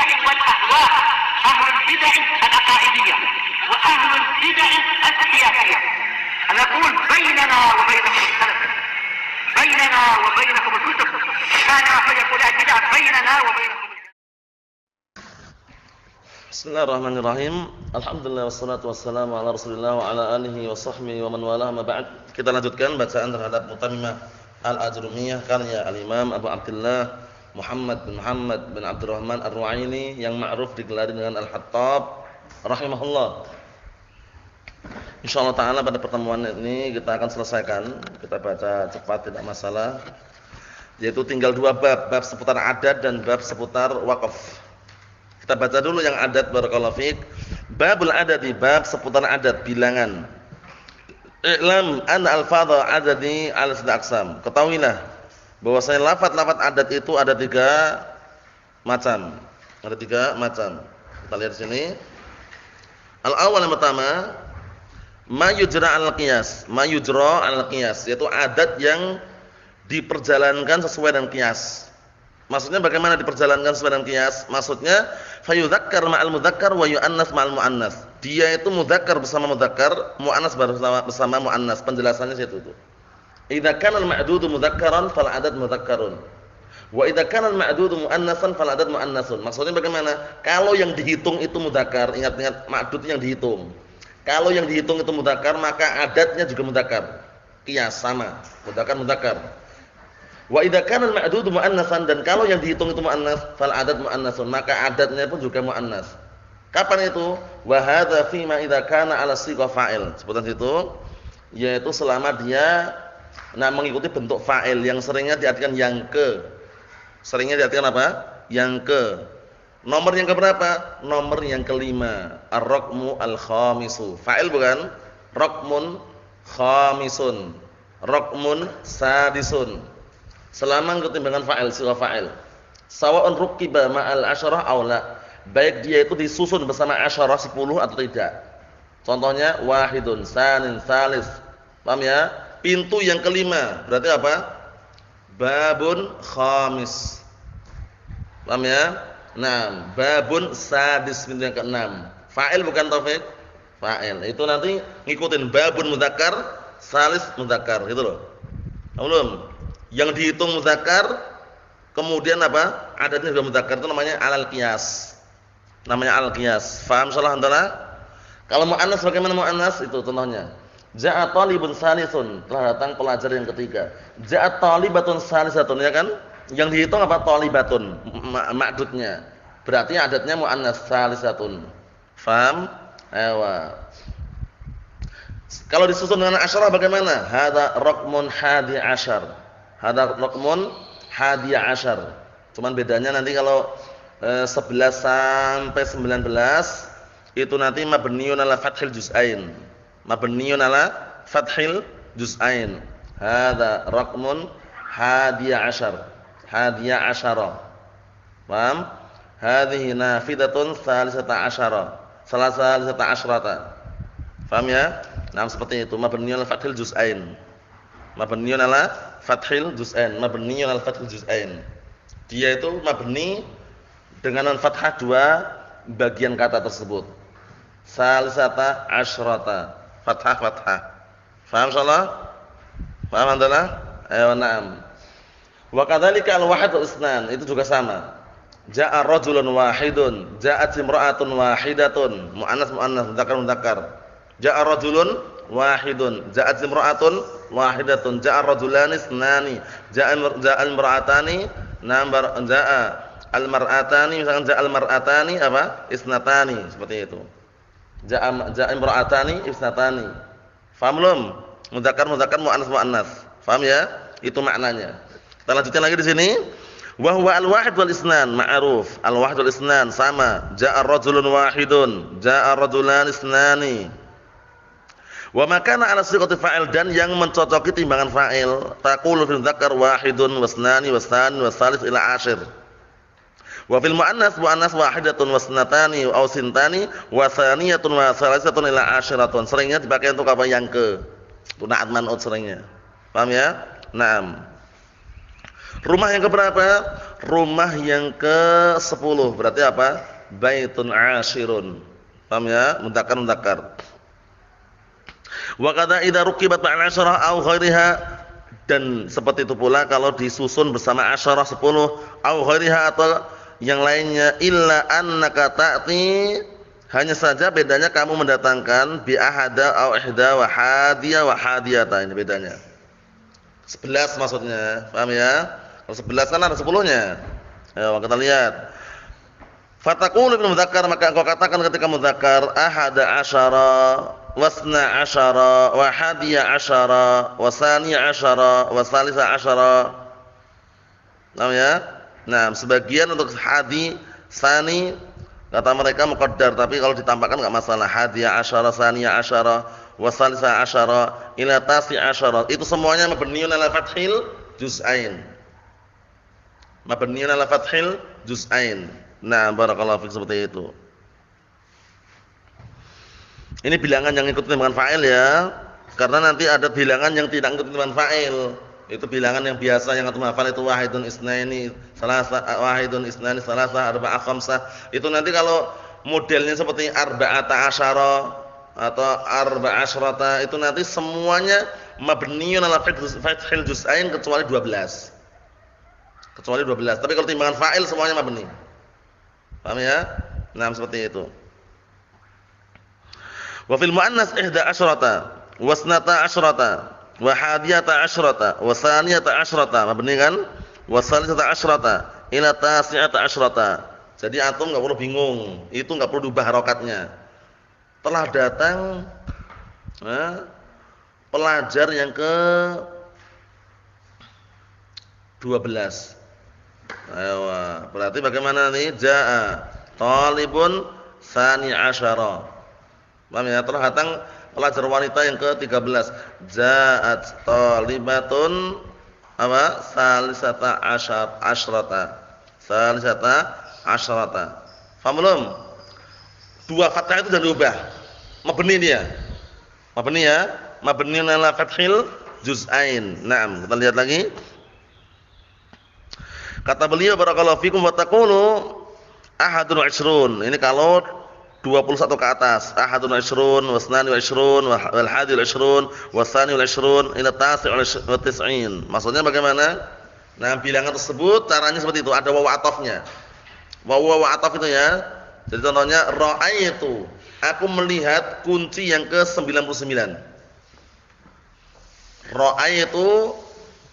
البدع والأهواء، أهل البدع العقائدية وأهل البدع السياسية. نقول بيننا وبينكم السلف، بيننا وبينكم الكتب، كان فيقول البدع بيننا وبينكم. Bismillahirrahmanirrahim. Alhamdulillah wassalatu wassalamu ala Rasulillah wa ala alihi wa sahbihi wa man wala ma ba'd. Kita lanjutkan bacaan terhadap Mutammimah Al-Ajrumiyah karya Al-Imam Abu Abdullah Muhammad bin Abdurrahman Ar-Ru'aini yang ma'ruf digelari dengan Al-Hattab rahimahullah. Insyaallah taala pada pertemuan ini kita akan selesaikan. Kita baca cepat tidak masalah. Yaitu tinggal dua bab seputar adat dan bab seputar waqaf. Kita baca dulu yang adat, barakallahu fiik. Babul adadi, bab seputar adat, bilangan. I'lam anna al-fadha adadi al-sadaq aqsam. Ketahuilah bahwasanya lafaz-lafaz adat itu ada tiga macam. Ada tiga macam. Kita lihat di sini. Al-awwal yang pertama, ma yujra al-qiyas. Ma yujra al-qiyas, yaitu adat yang diperjalankan sesuai dengan qiyas. Maksudnya bagaimana diperjalankan sesuai dengan qiyas? Maksudnya fayudzakkar ma'al mudzakkar wa yu'annas ma'al mu'annas. Dia itu mudzakkar bersama mudzakkar, mu'annas bersama mu'annas. Penjelasannya situ tuh. Idza kana al-ma'dudu mudzakkaran fal 'adad mudzakkarun. Wa idza kana al-ma'dudu mu'annasan fal 'adad mu'annasun. Maksudnya bagaimana? Kalau yang dihitung itu mudzakkar, ingat-ingat ma'dud yang dihitung. Kalau yang dihitung itu mudzakkar, maka adatnya juga mudzakkar. Qiyas sama, mudzakkar. Wa idza kana al-ma'dudu mu'annasan, dan kalau yang dihitung itu mu'annas, fal 'adad mu'annasun, maka adatnya pun juga mu'annas. Kapan itu? Wa hadza fi ma idza kana 'ala sighah fa'il. Sebutan situ yaitu selama dia mengikuti bentuk fa'il yang seringnya diartikan yang ke. Seringnya diartikan apa? Yang ke. Nomor yang keberapa? Nomor yang kelima. Ar-raqmu al-khamisu. Fa'il bukan? Raqmun khamisun. Raqmun sadisun. Selama ketimbangan fa'il, sighah fa'il. Sawa'un ruqiba ma'al asyarah aw la. Baik dia itu disusun bersama asyarah 10 atau tidak. Contohnya wahidun, sanin, salis. Paham ya? Pintu yang kelima, berarti apa? Babun khamis. Paham ya? Nah, babun sadis, pintu yang keenam. Fa'il bukan Taufik? Fa'il. Itu nanti ngikutin babun mudzakkar, salis mudzakkar, gitu loh. Belum? Yang dihitung mudzakkar, kemudian apa? Adatnya juga mudzakkar, itu namanya alal qiyas. Namanya al-qiyas. Faham salah antara? Kalau muannas bagaimana muannas? Itu contohnya. Ja'a talibun salisun, telah datang pelajar yang ketiga. Ja'a talibatun salisatun, ya kan? Yang dihitung apa? Talibatun, ma'dudnya. Berarti adatnya muannas salisatun. Faham? Ewa. Kalau disusun dengan asyarah bagaimana? Hadza raqmun hadi asyar. Hadza raqmun hadi asyar. Cuman bedanya nanti kalau 11 sampai 19 itu nanti mabniun ala fathil juz'ain. Mabniun ala fathil juz'ain. Hadza raqmun hadi asyar. Hadi asyara. Paham? Hadhihi nafidatun salisata asyara. Salasata asyrata. Paham ya? Nah, seperti itu, mabniun ala fathil juz'ain. Mabniun ala fathil juz'ain. Mabniun ala fathil juz'ain. Dia itu mabni dengan fathah dua bagian kata tersebut. Salisata asyrata. Fathah. Paham insyaallah? Paham adalah? Ayo na'am. Wa kadzalika al-wahid wal isnan, itu juga sama. Ja'a rajulun wahidun, ja'at imra'atun wahidatun. Muannas mudzakkar. Ja'a rajulun wahidun, ja'at imra'atun wahidatun, ja'a rajulani isnani, ja'a imra'atani, ja'a al-mar'atani, misalkan ja'a al-mar'atani apa? Isnatani, seperti itu. Ja'a imra'atani isnatani. Faham belum? Mudzakkar muannas. Faham ya? Itu maknanya. Kita lanjutkan lagi di sini. Wa huwa al-wahid wal isnan ma'ruf. Al-wahid wal isnan sama. Ja'a rajulun wahidun, ja'a rajulan isnani. Wa makana ala sighati fa'il, dan yang mencocoki timbangan fa'il. Taqulu fil dzakkar wahidun wasnani wasani wasalis ila asyir. Wa fil muannas wahidatun wasnatani aw sintani wa thaniyatun wa salisatun ila asyiratun. Seringnya dipakai untuk apa? Yang ke. Itu na'at man'ut seringnya. Paham ya? Naam. Rumah yang keberapa? Rumah yang ke-10. Berarti apa? Baitun ashirun. Paham ya? Mudzakkar. Wa kadza idza rukibat ma'al 'asharah aw ghairiha, dan seperti itu pula kalau disusun bersama asyarah 10 aw ghairiha atau yang lainnya, illa annaka ta'ti, hanya saja bedanya kamu mendatangkan bi ahada aw ihda wa hadiya wa hadiyata, ini bedanya. 11 maksudnya, paham ya? Kalau 11 kan ada 10-nya. Ayo kita lihat. Fataqulu bil mudzakkar, maka engkau katakan ketika mudzakkar ahada asyara wasna asyara wa hadiya asyara wa saniya asyara wa salisa asyara. Paham ya? Nah, sebagian untuk hadi, sani kata mereka muqaddar, tapi kalau ditampakkan enggak masalah. Hadiya asyara, saniya asyara wa salisa asyara ila tasi asyara. Itu semuanya mabniun ala fathil juz'ain. Mabniun ala fathil juz'ain. Nah, barakallahu fiik, seperti itu. Ini bilangan yang ikut timbangan fa'il ya. Karena nanti ada bilangan yang tidak ikut timbangan fa'il. Itu bilangan yang biasa yang antum hafal itu wahidun isnaini salasa, wahidun isnani salasa, arba'a khamsah. Itu nanti kalau modelnya seperti arba'ata asyara atau arba'a asyrata, itu nanti semuanya mabniun ala fathil juz'ain kecuali 12. Kecuali 12. Tapi kalau timbangan fa'il semuanya mabni. Paham ya? Nah, seperti itu. Wa fil muannas ihda asyrata wasnata asyrata wa hadiyata asyrata wa saniyata asyrata, mabni kan? Wa salisata asyrata ila tasi'ata asyrata. Jadi antum enggak perlu bingung, itu enggak perlu diubah harokatnya. Telah datang pelajar yang ke 12. Ayo, berarti bagaimana nih? Jaa talibun sani asyara. Paham ya? Telah datang pelajar wanita yang ke-13. Ja'at talibatun apa? Salisata asyrata. Salisata asyrata. Paham belum? Dua fathah itu jangan diubah. Mabni dia. Mabni ya? Mabni ala fathil juz'ain. Naam, kita lihat lagi. Kata beliau barakallahu fikum wa taqulu ahadun wa ishrun. Ini kalau 21 ke atas. Ahadun wa ishrun, wasnani wa ishrun, wal hadi wa ishrun, wasani wa ishrun, ila tasi' wa tis'in. Maksudnya bagaimana? Nah, bilangan tersebut caranya seperti itu, ada wawu atofnya. Wawu atof itu ya. Jadi contohnya ra'aitu, aku melihat kunci yang ke-99. Ra'aitu,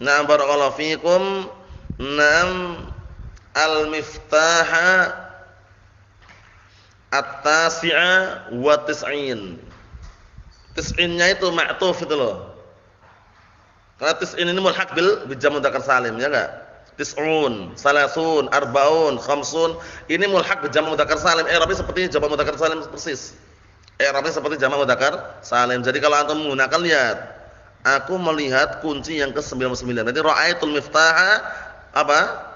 na barakallahu fikum, nam al-miftaha at-tasi'a wa tis'in. Tis'innya itu ma'tuf itu loh. Karena tis'in ini mulhaq bil jam' mudzakkar salim, ya enggak? Tis'un, salasun, arba'un, khamsun. Ini mulhaq bil jam' mudzakkar salim. I'rabnya seperti jam' mudzakkar salim persis. I'rabnya seperti jam' mudzakkar salim. Jadi kalau antum menggunakan, lihat, aku melihat kunci yang ke-99. Nanti ra'aitul miftaha apa?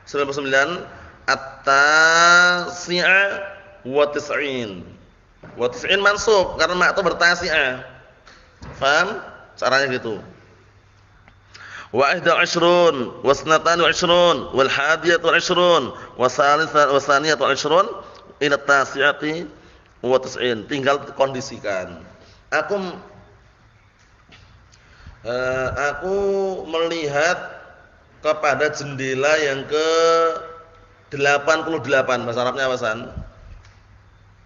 99 at-tasi'a wa tis'in. Wa tis'in mansub karena ma'tu bertasi'ah. Paham? Caranya gitu. Wa 21 wasnatan wa 20 wal hadiyatu wa 20 wa salisatan wa saniyatu wa 20 ila tasi'ati wa tis'in. Tinggal kondisikan. Aku melihat kepada jendela yang ke-88. Bahasa Arabnya apa, San?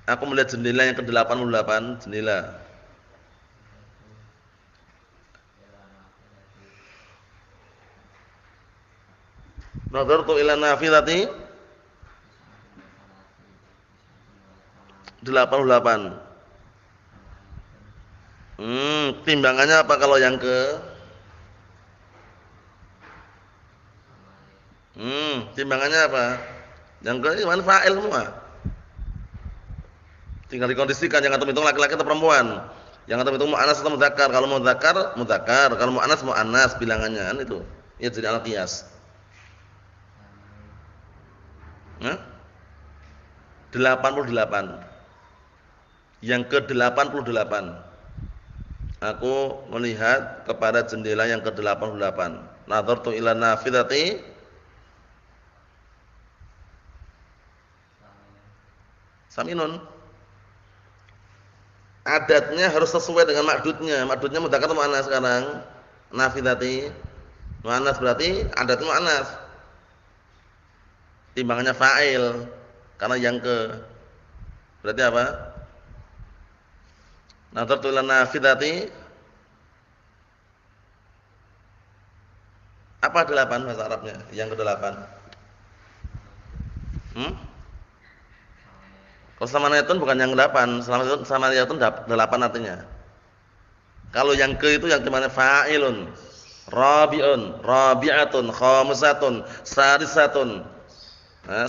Aku melihat jendela yang ke-88, jendela. Nadartu ila nafilati 88. Timbangannya apa kalau yang ke timbangannya apa? Yang ke mana fa'il semua. Tinggal dikondisikan, yang antum hitung laki-laki atau perempuan. Yang antum hitung muannas atau mudzakkar. Kalau mudzakkar, mudzakkar. Kalau muannas, muannas bilangannya kan itu. Ya jadi alat qiyas. 88. Yang ke-88. Aku melihat kepada jendela yang ke-88. Nadartu ila nafidati saminun. Adatnya harus sesuai dengan makdudnya. Makdudnya mudzakkar atau muannas sekarang? Nafidati muannas berarti adatnya muannas. Timbangannya fa'il karena yang ke. Berarti apa? Nadartu ila nafidati apa 8 bahasa Arabnya? Yang ke-8. Kalau samaniyatun bukan yang 8, samaniyatun 8 artinya. Kalau yang ke itu yang dimana fa'ilun, rabi'un, rabi'atun, khamisatun, sadisatun,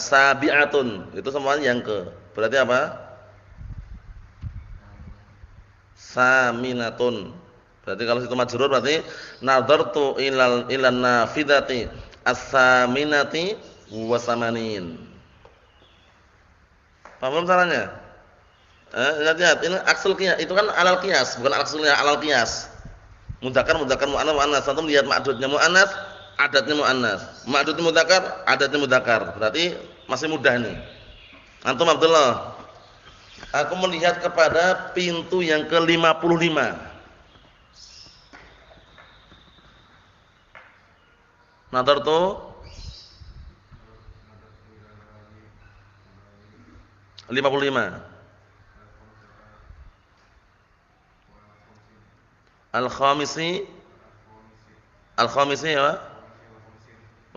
sabi'atun, itu semuanya yang ke. Berarti apa? Saminatun. Berarti kalau situ majrur berarti nadartu ilan nafidati as-saminati wa samanin. Paham caranya? Lihat, ini aksul qiyas, itu kan alal qiyas, bukan aksulnya alal qiyas. Mudzakkar muannas muannas. Antum lihat ma'dudnya muannas, adatnya muannas. Ma'dudnya mudzakkar, adatnya mudzakkar. Berarti masih mudah ini. Antum Abdullah, aku melihat kepada pintu yang ke-55. 55. Al-khamisi ya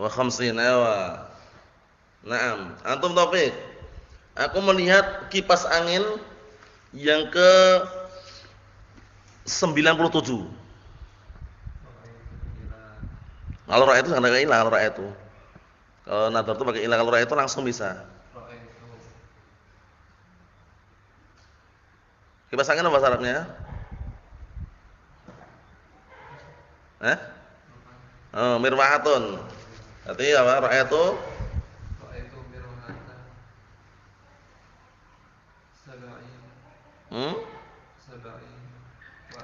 wa khamsin awa. Naam, antum Taufik. Aku melihat kipas angin yang ke 97. Kalau ra itu jangan pakai ilah, kalau ra itu. Kalau nadar itu pakai ilah, kalau ra itu langsung bisa. Kipas angin apa bahasa Arabnya? Oh, mirwahatun. Berarti apa? Ra'aitu mirwahatan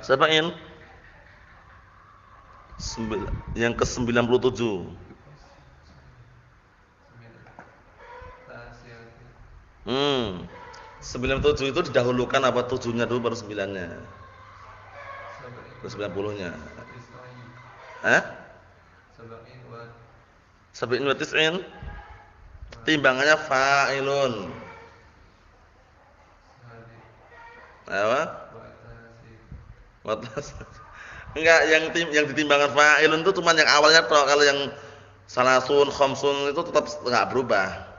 sab'in. Yang ke-97. 97 itu didahulukan apa 7-nya dulu baru 9-nya? Terus 90-nya. Sab'in wa tis'in. Timbangannya fa'ilun. Apa? Enggak, yang ditimbangan fa'ilun itu cuma yang awalnya toh. Kalau yang salasun, khamsun itu tetap enggak berubah.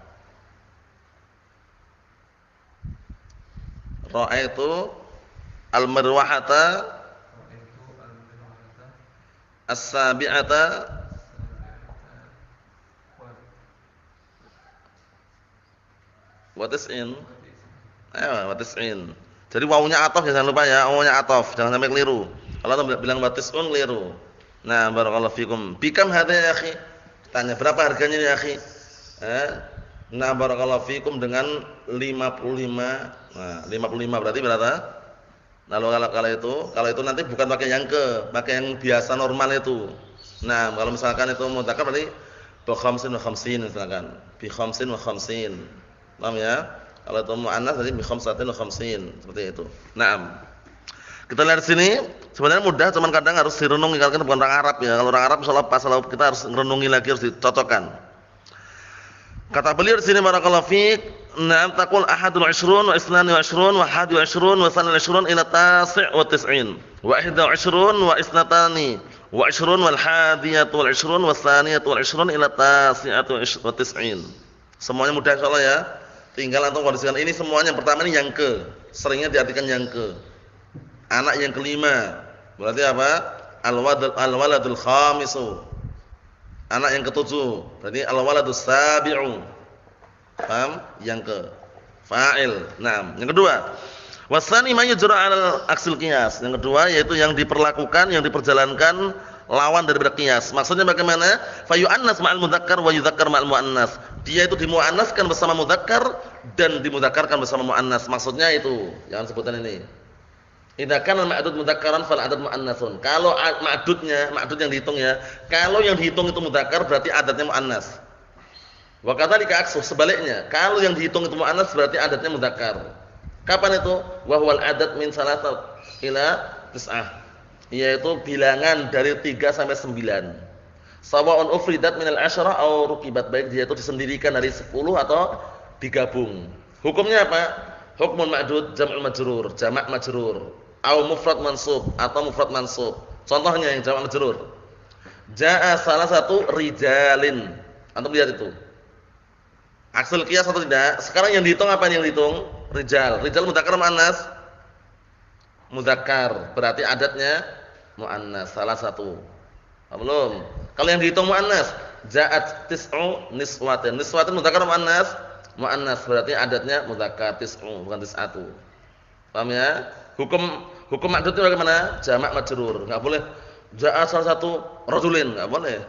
Ra'aitu al-mirwahata as-sabi'ata wa tis'in. Ayo, wa tis'in. Jadi wawunya ataf jangan lupa ya, wawunya ataf, jangan sampai keliru. Kalau bilang wa tis'un keliru. Nah, barakallahu fikum. Bikam hadza ya akhi? Tanya berapa harganya ya akhi? Nah, barakallahu fikum dengan 55. Nah, 55 berarti berapa? Lalu kalau itu nanti bukan pakai yang pakai yang biasa normal itu. Nah, kalau misalkan itu mudzakkar berarti bi khamsin wa khamsin misalkan. Bi khamsin wa khamsin. Paham ya? Kalau itu muannas berarti bi khamsatin wa khamsin, seperti itu. Naam. Kita lihat sini, sebenarnya mudah, cuman kadang harus direnungi karena bukan orang Arab ya. Kalau orang Arab insyaallah pas kalau kita harus renungi lagi, harus dicocokkan. Kata beliau di sini barakallahu fiik, na'am taqul ahadul 20 wa isnani wa 20 wa hadi wa 20 wa sanal 20 ila tasi' wa 90 wa ihda wa 20 wa isnatani wa 20 wal hadiyatu wal 20 wa thaniyatu wal 20 ila tasi'atu wa 90. Semuanya mudah insyaallah ya. Tinggal antum kondisikan ini semuanya. Pertama ini yang ke, seringnya diartikan yang ke. Anak yang kelima. Berarti apa? Al-waladul khamisu. Anak yang ketujuh, berarti al-waladus sabi'u. Paham? Yang ke fa'il. Naam. Yang kedua, wasani ma yujra 'ala aksil qiyas. Yang kedua yaitu yang diperlakukan, yang diperjalankan lawan daripada qiyas. Maksudnya bagaimana? Fa yu'annas ma'al mudzakkar wa yudzakkar ma'al muannas. Dia itu dimuannaskan bersama mudzakkar dan dimudzakarkan bersama muannas. Maksudnya itu, jangan sebutan ini. Idza kana al-ma'dud mudzakkaran fal 'adad muannatsun. Kalau ma'dud yang dihitung ya. Kalau yang dihitung itu mudzakkar berarti adatnya muannas. Wa kadzalika aksu, sebaliknya. Kalau yang dihitung itu muannas berarti adatnya mudzakkar. Kapan itu? Wa huwal adad min salasat ila tis'ah. Yaitu bilangan dari 3 sampai 9. Sawa'un ufridat minal asyara aw rukibat, baik dia itu disendirikan dari 10 atau digabung. Hukumnya apa? Hukmul ma'dud jam'ul majrur, jamak majrur. Au mufrad mansub atau mufrad mansub. Contohnya yang jamak majrur. Jaa salah satu rijalin. Antum lihat itu. Aksul qiyas atau tidak? Sekarang yang dihitung apa yang dihitung? Rijal. Rijal mudzakkar muannas? Mudzakkar. Berarti adatnya muannas salah satu. Belum. Kalau yang dihitung muannas, ja'at tis'u niswatin. Niswatin mudzakkar muannas? Muannas. Berarti adatnya mudzakkar tis'u bukan tis'atu. Paham ya? Hukum ma'dud itu bagaimana? Jamak majrur. Enggak boleh ja'a salah satu rajulin, enggak boleh.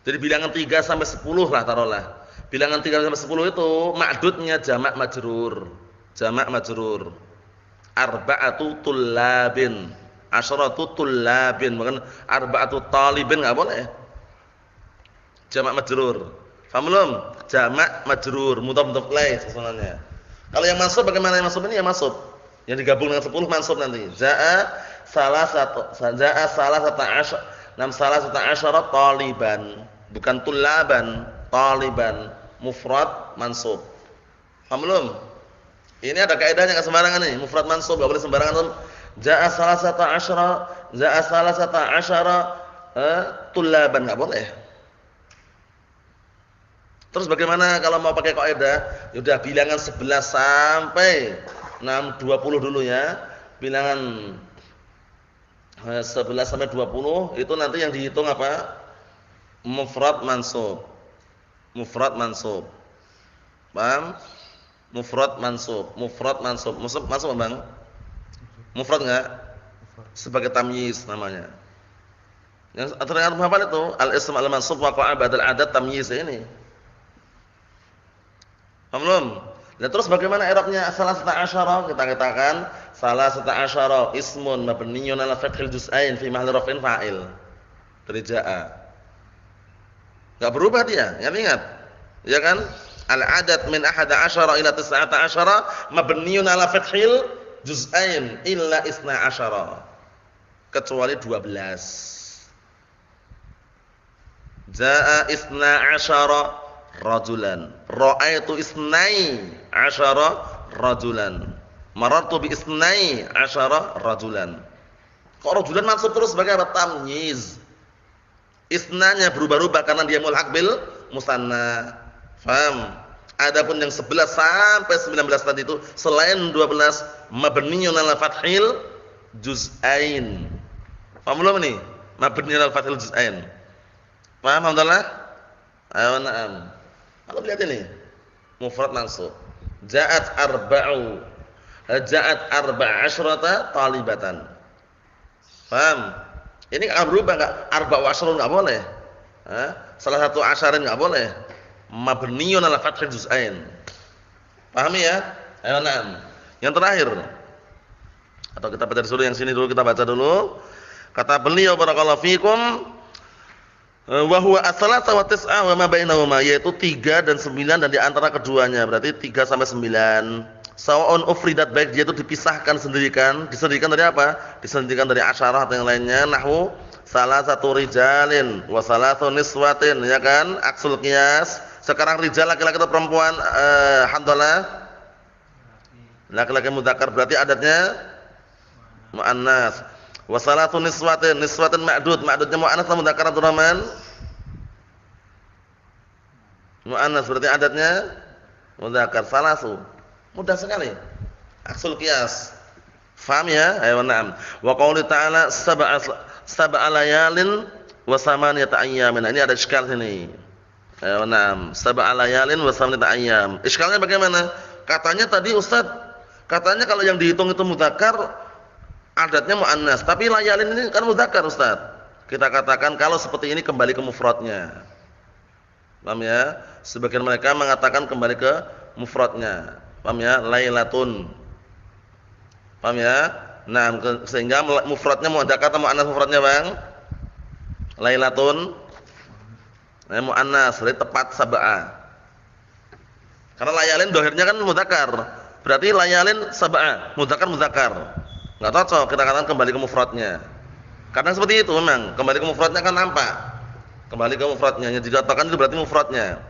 Jadi bilangan 3 sampai 10 lah taruhlah. Bilangan 3 sampai 10 itu ma'dudnya jamak majrur. Jamak majrur. Arba'atu tullabin. Asyratu tullabin, bukan arba'atu talibin, enggak boleh. Jamak majrur. Paham belum? Jamak majrur, mudhaf ilaih sebenarnya. Kalau yang mansub bagaimana? Yang mansub ini ya mansub. Yang digabung dengan 10 mansub nanti. Jaa salah satu asyara taliban, bukan tullaban, taliban, mufrad mansub. Paham belum? Ini ada kaidahnya enggak sembarangan nih, mufrad mansub enggak boleh sembarangan. Jaa salah satu asyara tullaban, enggak boleh. Terus bagaimana kalau mau pakai kaidah? Ya udah bilangan 11 sampai 20 dulu ya. Bilangan 11 sampai 20 itu nanti yang dihitung apa? Mufrad mansub. Mufrad mansub. Paham? Mufrad mansub. Mufrad mansub. Masuk Bang? Mufrad enggak? Sebagai tamyiz namanya. Yang terdengar hafal itu al-ism al-mansub waqa'a ba'dal adad tamyiz ini. Paham belum? Nah, terus bagaimana i'rabnya salasata asyara? Kita katakan salasata asyara ismun mabniyyun 'ala fathil juz'ain fi mahalli raf'in fa'il. Dari jaa. Enggak berubah dia, ingat. Ya kan? Al-adad min 11 ila 19 mabniyyun 'ala fathil juz'ain illa 12. Kecuali 12. Jaa 12 rajulan, ra'aitu isnai asyara rajulan, marartu bi isnai asyara rajulan. Kok rajulan mansub terus sebagai apa? Tamyiz. Isnanya berubah-ubah karena dia mulhaq bil musanna. Faham? Adapun yang 11 sampai 19 tadi itu selain 12 mabniyyun 'ala fathil juz'ain. Paham belum ini? Mabniyyun 'ala fathil juz'ain. Paham alhamdulillah? Ayo na'am. Kalau lihat ini mufrad mansub. Ja'at arba'asyrata talibatan. Paham? Ini enggak berubah enggak? Arba'u asyrun enggak boleh. Salah satu asyarin enggak boleh. Mabniyyun 'ala fathil juz'ain. Pahami ya? Ayo na'am. Yang terakhir. Atau kita baca dulu yang sini dulu, kita baca dulu. Kata beliau barakallahu fikum, wa huwa as-salasa wa tis'a wa ma bainahuma, yaitu 3 dan 9 dan di antara keduanya, berarti 3 sampai 9. Sawa'un ufridat, baik dia itu disendirikan dari apa? Disendirikan dari asyarah atau yang lainnya. Nahwu salasatu rijalin wa salasatu niswatin, ya kan? Aksul qiyas. Sekarang rijal laki-laki atau perempuan? Hamdalah. Laki-laki mudzakkar berarti adatnya muannas. Wa salatu niswatin, niswatin ma'dud, ma'dudnya muannas atau mudzakkar Abdurrahman? Muannas berarti adatnya mudzakkar. Salasu. Mudah sekali. Aksul qiyas. Faham ya? Ayo na'am. Wa qouli ta'ala sab'a layalin wa samaniyata ayyamin. Ini ada iskal sini. Ayo na'am. Sab'a layalin wa samaniyata ayyam. Iskalnya bagaimana? Katanya tadi Ustaz, katanya kalau yang dihitung itu mudzakkar adatnya muannas, tapi layalin ini kan mudzakkar Ustaz. Kita katakan kalau seperti ini kembali ke mufradnya. Paham ya? Sebagian mereka mengatakan kembali ke mufradnya. Paham ya? Lailatun. Paham ya? Nah, sehingga mufradnya muannas atau muannas mufradnya, Bang? Lailatun muannas, berarti tepat sab'a. Karena layalin dohirnya kan mudzakkar. Berarti layalin sab'a, mudzakkar. Enggak cocok kita katakan kembali ke mufradnya. Karena seperti itu memang, kembali ke mufradnya kan nampak. Kembali ke mufradnya, yang dikatakan itu berarti mufradnya.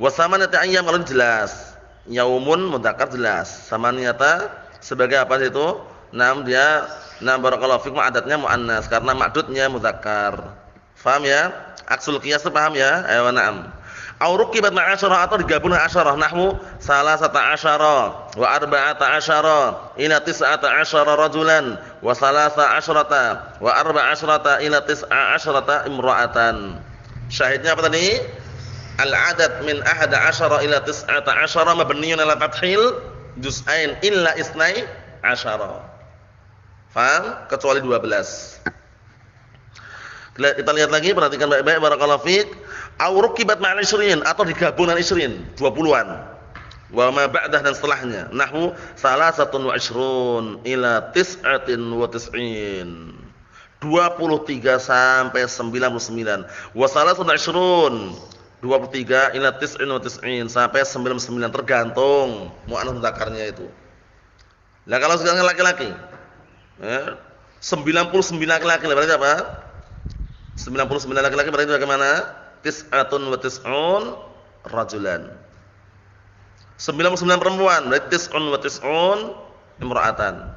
Wa samaniyata ayyam kalau jelas. Yaumun mudzakkar jelas. Samaniyata sebagai apa itu? Dia barakallahu fikum adatnya muannas karena ma'dudnya mudzakkar. Paham ya? Aksul qiyas itu paham ya? Ayo na'am. Au rukibat ma'asyara atau digabung dengan asyarah nahwu salasata asyara wa arba'ata asyara ila tis'ata asyara rajulan wa salasa asyrata wa arba'a asyrata ila tis'a asyrata imra'atan. Syahidnya apa tadi? Al-adad min ahada asyara ila tis'ata asyara mabniyun ala fathil juz'ain illa isnai asyara. Faham? Kecuali 12. Kita lihat lagi, perhatikan baik-baik barakallahu fiik. Au rukibat ma'al isrin atau digabung dengan isrin 20-an. Wa ma ba'dah dan setelahnya. Nahwu salasatun wa isrun ila tis'atin wa tis'in. 23 sampai 99. Wa salasatun wa isrun 23 ila tis'in wa tis'in sampai 99 tergantung muannas mudzakarnya itu. Lah kalau sekarang laki-laki 99 laki-laki berarti apa? 99 laki-laki berarti bagaimana? Tis'atun wa tis'un rajulan. 99 perempuan berarti tis'un wa tis'un imra'atan.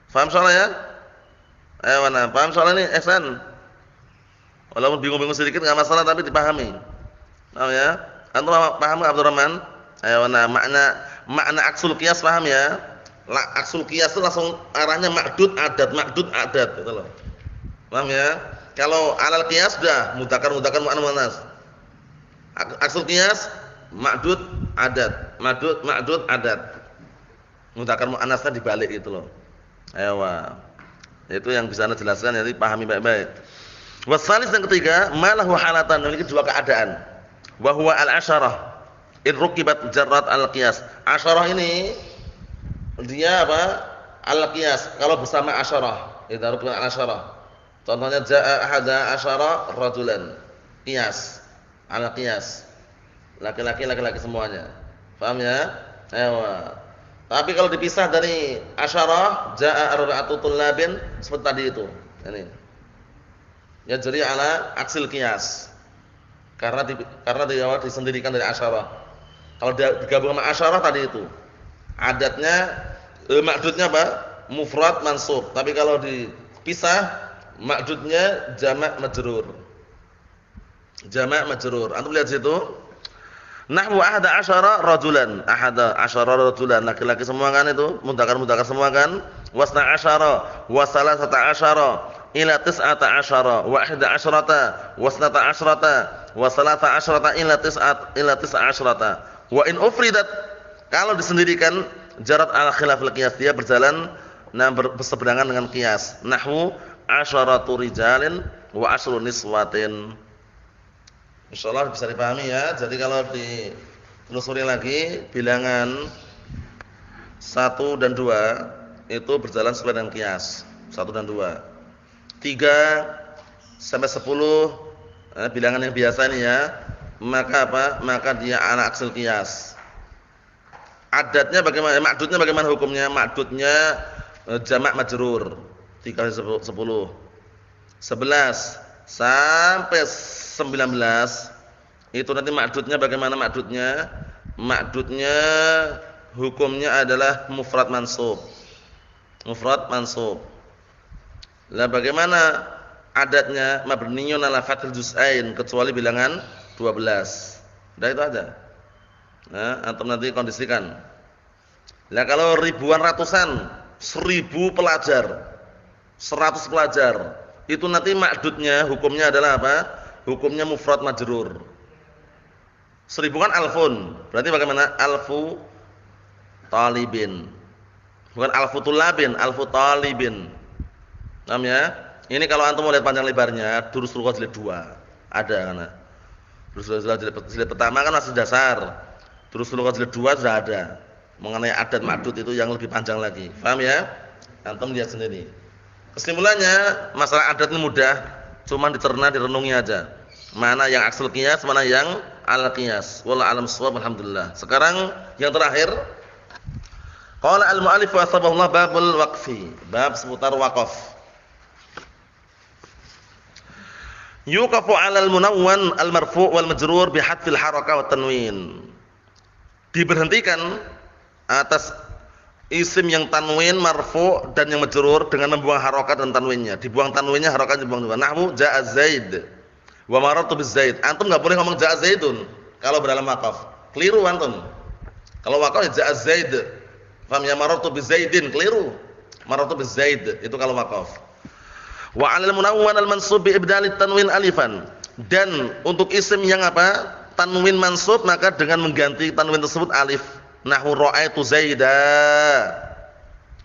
Paham soalnya ya? Ayo mana? Paham soalnya ini? Ihsan. Walaupun bingung-bingung sedikit enggak masalah tapi dipahami. Paham ya? Antum paham enggak Abdurrahman? Ayo mana? Makna aksul qiyas paham ya? Aksul qiyas itu langsung arahnya ma'dud adat gitu loh. Paham ya? Kalau alal qiyas sudah mudzakkar muannas. Aksul qiyas ma'dud adat. Mudzakkar muannasnya dibalik itu loh. Ayo. Itu yang bisa Anda jelaskan, jadi pahami baik-baik. Wasalis yang ketiga, malahu halatan, memiliki dua keadaan. Wa huwa al-asyarah. In rukibat jarrat al-qiyas. Asyarah ini dia apa? Al-qiyas. Kalau bersama asyarah, itu rukibat al-asyarah. Contohnya jaa ahada asyara rajulan. Qiyas. Ala qiyas. Laki-laki semuanya. Paham ya? Ayo. Tapi kalau dipisah dari asyara jaa arba'atu tullabin seperti tadi itu. Ini. Ya jadi ala aksil qiyas. Karena disendirikan dari asyara. Kalau digabung sama asyara tadi itu. Adatnya ma'dudnya apa? Mufrad mansub. Tapi kalau dipisah ma'dudnya jamak majrur. Antum lihat situ. Nahwu ahada asyara rajulan. Ahada asyara rajulan. Laki-laki semua kan itu. Mudzakkar semua kan. Wasna asyara. Wasalasata asyara. Ila tis'ata asyara. Wa ihda asyrata. Wasnata asyrata. Wasalata asyrata ila tis'a asyrata. Wa in ufridat. Kalau disendirikan. Jarat ala khilafil qiyas. Dia berjalan berseberangan dengan qiyas. Nahwu asyaratu rijalin wa asyru niswatin. Insyaallah bisa dipahami ya. Jadi kalau ditelusuri lagi bilangan 1 dan 2 itu berjalan sesuai dengan qiyas. 1 dan 2. 3 sampai 10 bilangan yang biasa ini ya. Maka apa? Maka dia ala aksil qiyas. Adatnya bagaimana? Ma'dudnya bagaimana hukumnya? Ma'dudnya jamak majrur. 3 kali 10 11 sampai 19 itu nanti ma'dudnya bagaimana ma'dudnya? Ma'dudnya hukumnya adalah mufrad mansub. Lah bagaimana adatnya? Mabniyun ala fathil juz'ain kecuali bilangan 12. Udah itu aja. Nah, antum nanti kondisikan. Lah kalau ribuan ratusan 1000 pelajar 100 pelajar itu nanti ma'dudnya hukumnya adalah apa? Hukumnya mufrad majrur. 1000 kan alfun. Berarti bagaimana? Alfu talibin. Bukan alfu tulabin, alfu talibin. Paham ya? Ini kalau antum mau lihat panjang lebarnya, Durusul Lughah jilid 2. Ada kan? Durusul Lughah jilid pertama kan masih dasar. Durusul Lughah jilid 2 sudah ada. mengenai adat ma'dud itu yang lebih panjang lagi. Paham ya? Antum lihat sendiri. Kesimpulannya, masalah adat ini mudah, cuma dicerna, direnungi aja. Mana yang asal qiyas, mana yang al qiyas. Wallahu a'lam shawab, alhamdulillah. Sekarang yang terakhir, qala al-mu'allif wa sabahullah babul waqfi, bab seputar waqaf. Yuqafu 'alal munawwan al-marfu' wal majrur bi hadfil harakah wa tanwin. Diberhentikan atas isim yang tanwin, marfu' dan yang majrur dengan membuang harokat dan tanwinnya. Dibuang tanwinnya, harokatnya dibuang juga. Nahwu ja'a Zaid wa marartu biz Zaid. Antum enggak boleh ngomong ja'a Zaidun kalau berdalam waqaf. Keliru antum. Kalau waqaf ja'a Zaid. Paham ya? Marartu biz Zaidin, keliru. Marartu biz Zaid itu kalau waqaf. Wa 'alal munawwan al-mansub bi ibdalit tanwin alifan. Dan untuk isim yang apa? Tanwin mansub maka dengan mengganti tanwin tersebut alif. Nahwu ra'aitu Zaida.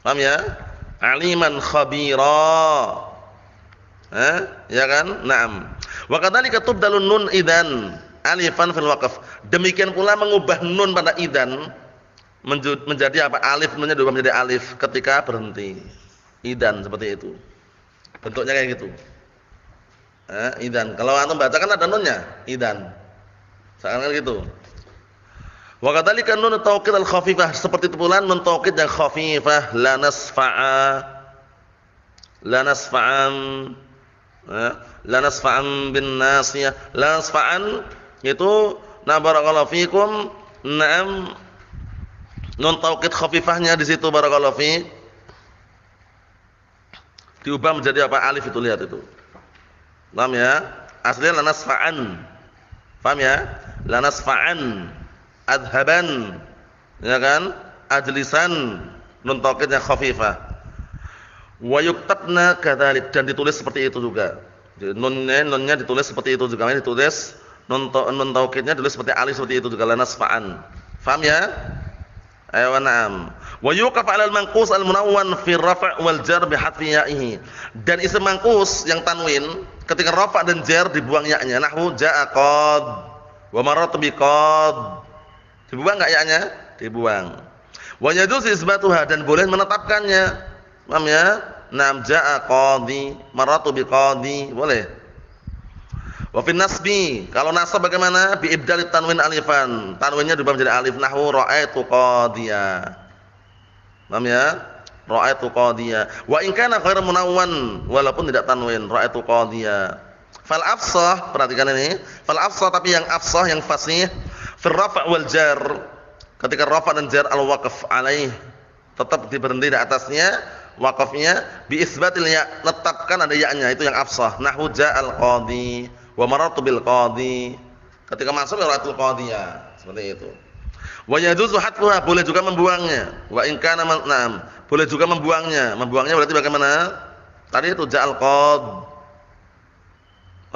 Paham ya? Aliman khabira. Ya kan? Naam. Wa kadzalika tubdalun nun idzan alifan fil waqf. Demikian pula mengubah nun pada idzan menjadi apa? Alif, nunnya diubah menjadi alif ketika berhenti. Idzan seperti itu. Bentuknya kayak gitu. Idzan. Kalau antum baca kan ada nunnya, idzan. Sekarang gitu. Wa kadzalika nun taukid al-khafifah, seperti itu pula nun taukid yang khafifah, la nasfa'an bin nasiyah. La nasfa'an itu na barakallahu fikum. Naam, nun taukid khafifahnya di situ barakallahu fi diubah menjadi apa? Alif itu, lihat itu. Paham ya? Aslinya la nasfa'an. Paham ya? La nasfa'an. Adhaban, ya kan? Ajlisan, nun taukidnya khafifah. Wa yuktabna kadzalik, dan ditulis seperti itu juga. Jadi nunnya ditulis seperti itu juga. Ditulis nun taukidnya ditulis seperti alif seperti itu juga, la nasfa'an. Paham ya? Ayo na'am. Wa yuqaf 'alal manqus al-munawwan fi rafa' wal jar bi hadfi ya'ihi. Dan isim manqus yang tanwin ketika rafa' dan jar dibuang ya-nya. Nahwu ja'a qad wa marartu bi qad. Dibuang enggak ya-nya? Dibuang. Wa yajuzu isbatuha, dan boleh menetapkannya. Paham ya? Nam ja'a qadhi, maratu bi qadhi, boleh. Wa fi nasbi, kalau nasab bagaimana? Bi ibdalit tanwin alifan. Tanwinnya diubah menjadi alif. Nahwu ra'aitu qadhiya. Paham ya? Ra'aitu qadhiya. Wa in kana ghairu munawwan, walaupun tidak tanwin, ra'aitu qadhiya. Fal afsah, perhatikan ini. Fal afsah, tapi yang afsah, yang fasih, fil rafa' wal jar, ketika rafa' dan jar al waqf alaih, tetap diberhenti di atasnya waqafnya, bi isbatil ya, letakkan ada ya-nya, itu yang afsah. Nahwu ja'al qadhi wa marartu bil qadhi, ketika masuk ra'atul qadhiya, seperti itu. Wa yajuzu hadfuha, boleh juga membuangnya. Wa in kana na'am, boleh juga membuangnya. Membuangnya berarti bagaimana? Tadi itu ja'al qad,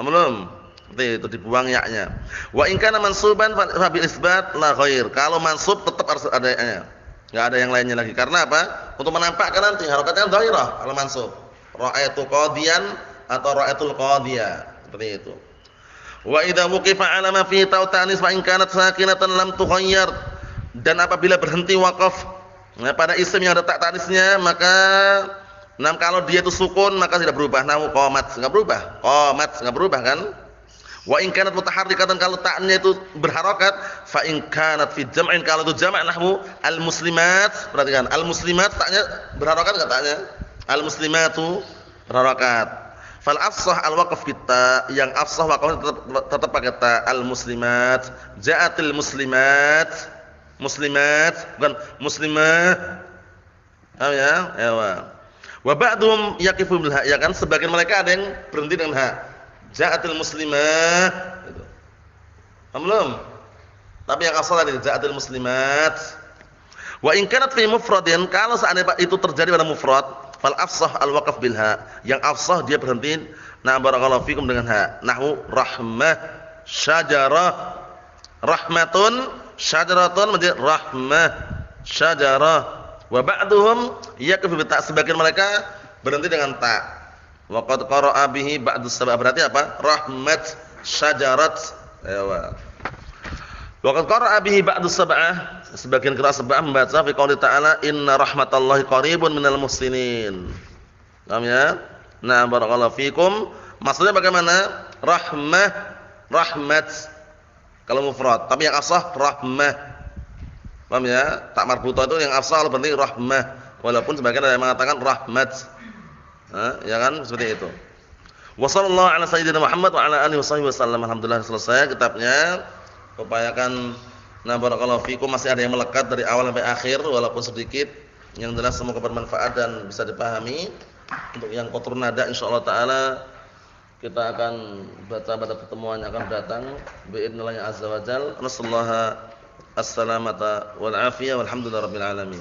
belum? Itu dibuang ya-nya. Wa in kana mansuban fa bil isbat la ghair. Kalau mansub tetap harus ada ya-nya. Enggak ada yang lainnya lagi. Karena apa? Untuk menampakkan nanti harokatnya dhairah kalau mansub. Ra'aitu qadiyan atau ra'aitul qadhiya, seperti itu. Wa idza wuqifa 'ala ma fi ta'tanis fa in kanat sakinatan lam tughayyar. Dan apabila berhenti waqaf pada isim yang ada tak tanisnya, maka kalau dia itu sukun maka tidak berubah. Nahu qamat, enggak berubah. Qamat enggak berubah kan? Wa in kanat mutaharrikatan, kalau ta'nya itu berharakat, fa in kanat fi jam'in, kalau itu jama' nahwu al-muslimat, perhatikan, al-muslimat ta'nya berharakat enggak ta'nya? Al-muslimatu berharakat. Fal afsah al-waqf kita, yang afsah waqaf tetap pakai ta, al-muslimat, ja'atil muslimat, muslimat bukan muslimah. Paham ya? Ewa. Wa ba'dhum yaqifu bil ha, ya kan, sebagian mereka ada yang berhenti dengan ha. Ja'atil muslimah gitu. Paham belum? Tapi yang asal tadi ja'atil muslimat. Wa in kanat fi mufradin, kalau seandainya itu terjadi pada mufrad, fal afsah al waqf bil ha. Yang afsah dia berhenti na barakallahu fikum dengan ha. Nahwu rahmah, syajarah, rahmatun, syajaratun menjadi rahmah, syajarah. Wa ba'duhum yaqifu bi ta, sebagian mereka berhenti dengan ta. Wa qad qara'a bihi ba'dus sabab, berarti apa? Rahmat, syajarat. Ayo. Wa qad qara'a bihi ba'du sab'ah, sebagian qiraat sab'ah membaca fi qouli ta'ala inna rahmatallahi qaribun minal muhsinin. Paham ya? Nah, barakallahu fikum. Maksudnya bagaimana? Rahmat. Kalau mufrad, tapi yang asah rahmah. Paham ya? Tak marbutah itu yang asal berarti rahmah. Walaupun sebagian ada yang mengatakan rahmat. Ya kan? Seperti itu. Wa sallallahu ala sayyidina Muhammad wa ala alihi wasallam. Alhamdulillah selesai kitabnya. Upayakan barakallahu fikum masih ada yang melekat dari awal sampai akhir walaupun sedikit. Yang jelas semoga bermanfaat dan bisa dipahami. Untuk yang kotor nada insyaallah taala kita akan baca pada pertemuan yang akan datang. Bi'idznillah azza wa jalla. Nasallahu as-salamata wal afiyah walhamdulillahirabbil alamin.